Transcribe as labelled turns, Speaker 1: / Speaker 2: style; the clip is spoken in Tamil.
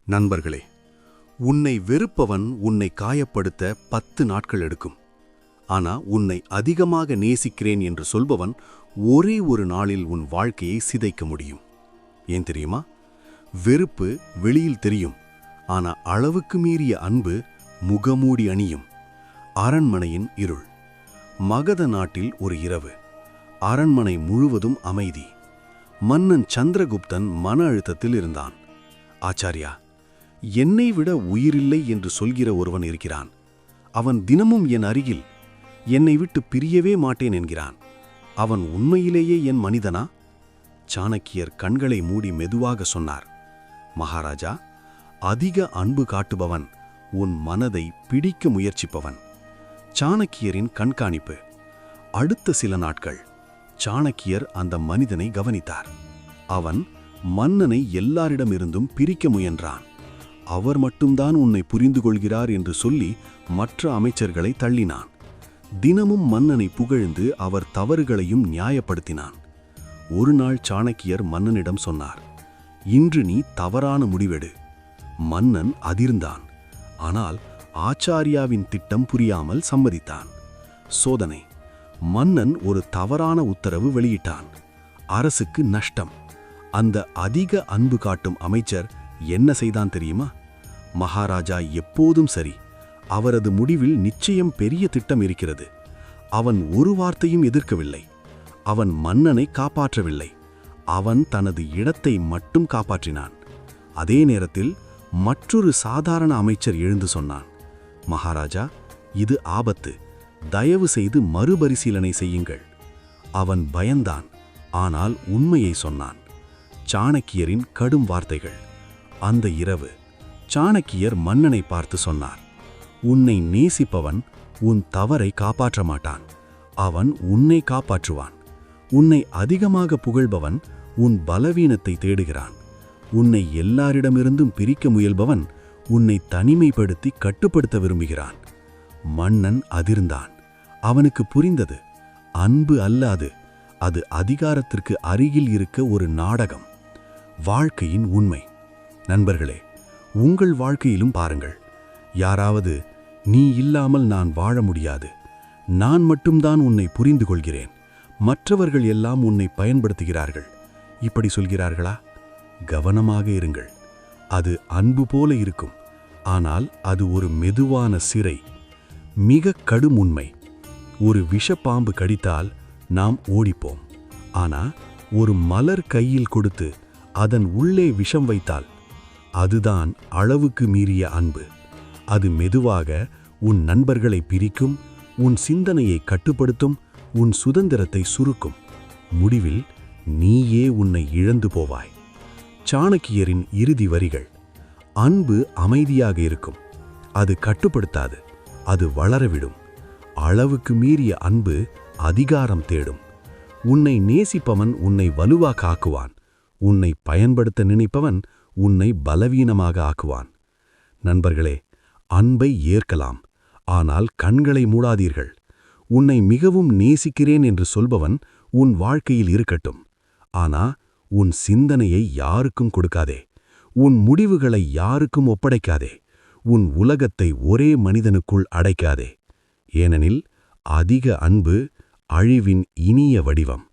Speaker 1: நண்பர்களே, உன்னை வெறுப்பவன் உன்னை காயப்படுத்த 10 நாட்கள் எடுக்கும். ஆனா உன்னை அதிகமாக நேசிக்கிறேன் என்று சொல்பவன் ஒரே ஒரு நாளில் உன் வாழ்க்கையை சிதைக்க முடியும். ஏன் தெரியுமா? வெறுப்பு வெளியில் தெரியும், ஆனா அளவுக்கு மீறிய அன்பு முகமூடி அணியும். அரண்மனையின் இருள். மகத நாட்டில் ஒரு இரவு. அரண்மனை முழுவதும் அமைதி. மன்னன் சந்திரகுப்தன் மன அழுத்தத்தில் இருந்தான். ஆச்சாரியா, என்னை விட உயிரில்லை என்று சொல்கிற ஒருவன் இருக்கிறான். அவன் தினமும் என் அருகில் என்னை விட்டு பிரியவே மாட்டேன் என்கிறான். அவன் உண்மையிலேயே என் மனிதனா? சாணக்கியர் கண்களை மூடி மெதுவாக சொன்னார், மகாராஜா, அதிக அன்பு காட்டுபவன் உன் மனதை பிடிக்க முயற்சிப்பவன். சாணக்கியரின் கண்காணிப்பு. அடுத்த சில நாட்கள் சாணக்கியர் அந்த மனிதனை கவனித்தார். அவன் மன்னனை எல்லாரிடமிருந்தும் பிரிக்க முயன்றான். அவர் மட்டும்தான் உன்னை புரிந்து கொள்கிறார் என்று சொல்லி மற்ற அமைச்சர்களை தள்ளினான். தினமும் மன்னனை புகழ்ந்து அவர் தவறுகளையும் நியாயப்படுத்தினான். ஒரு நாள் சாணக்கியர் மன்னனிடம் சொன்னார், இன்று நீ தவறான முடிவெடு. மன்னன் அதிர்ந்தான். ஆனால் ஆச்சாரியாவின் திட்டம் புரியாமல் சம்மதித்தான். சோதனை. மன்னன் ஒரு தவறான உத்தரவு வெளியிட்டான். அரசுக்கு நஷ்டம். அந்த அதிக அன்பு காட்டும் அமைச்சர் என்ன செய்தான் தெரியுமா? மகாராஜா எப்போதும் சரி, அவரது முடிவில் நிச்சயம் பெரிய திட்டம் இருக்கிறது. அவன் ஒரு வார்த்தையும் எதிர்க்கவில்லை. அவன் மன்னனை காப்பாற்றவில்லை. அவன் தனது இடத்தை மட்டும் காப்பாற்றினான். அதே நேரத்தில் மற்றொரு சாதாரண அமைச்சர் எழுந்து சொன்னான், மகாராஜா, இது ஆபத்து. தயவு செய்து மறுபரிசீலனை செய்யுங்கள். அவன் பயந்தான், ஆனால் உண்மையை சொன்னான். சாணக்கியரின் கடும் வார்த்தைகள். அந்த இரவு சாணக்கியர் மன்னனை பார்த்து சொன்னார், உன்னை நேசிப்பவன் உன் தவறை காப்பாற்ற மாட்டான். அவன் உன்னை காப்பாற்றுவான். உன்னை அதிகமாக புகழ்பவன் உன் பலவீனத்தை தேடுகிறான். உன்னை எல்லாரிடமிருந்தும் பிரிக்க முயல்பவன் உன்னை தனிமைப்படுத்தி கட்டுப்படுத்த விரும்புகிறான். மன்னன் அதிர்ந்தான். அவனுக்கு புரிந்தது, அன்பு அல்ல அது அதிகாரத்திற்கு அருகில் இருக்க ஒரு நாடகம். வாழ்க்கையின் உண்மை. நண்பர்களே, உங்கள் வாழ்க்கையிலும் பாருங்கள். யாராவது, நீ இல்லாமல் நான் வாழ முடியாது, நான் மட்டும்தான் உன்னை புரிந்து கொள்கிறேன், மற்றவர்கள் எல்லாம் உன்னை பயன்படுத்துகிறார்கள், இப்படி சொல்கிறார்களா? கவனமாக இருங்கள். அது அன்பு போல இருக்கும், ஆனால் அது ஒரு மெதுவான சிறை. மிக கடும் உண்மை. ஒரு விஷப்பாம்பு கடித்தால் நாம் ஓடிப்போம். ஆனா ஒரு மலர் கையில் கொடுத்து அதன் உள்ளே விஷம் வைத்தால் அதுதான் அளவுக்கு மீறிய அன்பு. அது மெதுவாக உன் நண்பர்களை பிரிக்கும், உன் சிந்தனையை கட்டுப்படுத்தும், உன் சுதந்திரத்தை சுருக்கும். முடிவில் நீயே உன்னை இழந்து போவாய். சாணக்கியரின் இறுதி வரிகள். அன்பு அமைதியாக இருக்கும். அது கட்டுப்படுத்தாது, அது வளரவிடும். அளவுக்கு மீறிய அன்பு அதிகாரம் தேடும். உன்னை நேசிப்பவன் உன்னை வலுவாக ஆக்குவான். உன்னை பயன்படுத்த நினைப்பவன் உன்னை பலவீனமாக ஆக்குவான். நண்பர்களே, அன்பை ஏற்கலாம், ஆனால் கண்களை மூடாதீர்கள். உன்னை மிகவும் நேசிக்கிறேன் என்று சொல்பவன் உன் வாழ்க்கையில் இருக்கட்டும். ஆனா உன் சிந்தனையை யாருக்கும் கொடுக்காதே. உன் முடிவுகளை யாருக்கும் ஒப்படைக்காதே. உன் உலகத்தை ஒரே மனிதனுக்குள் அடைக்காதே. ஏனெனில் அதிக அன்பு அழிவின் இனிய வடிவம்.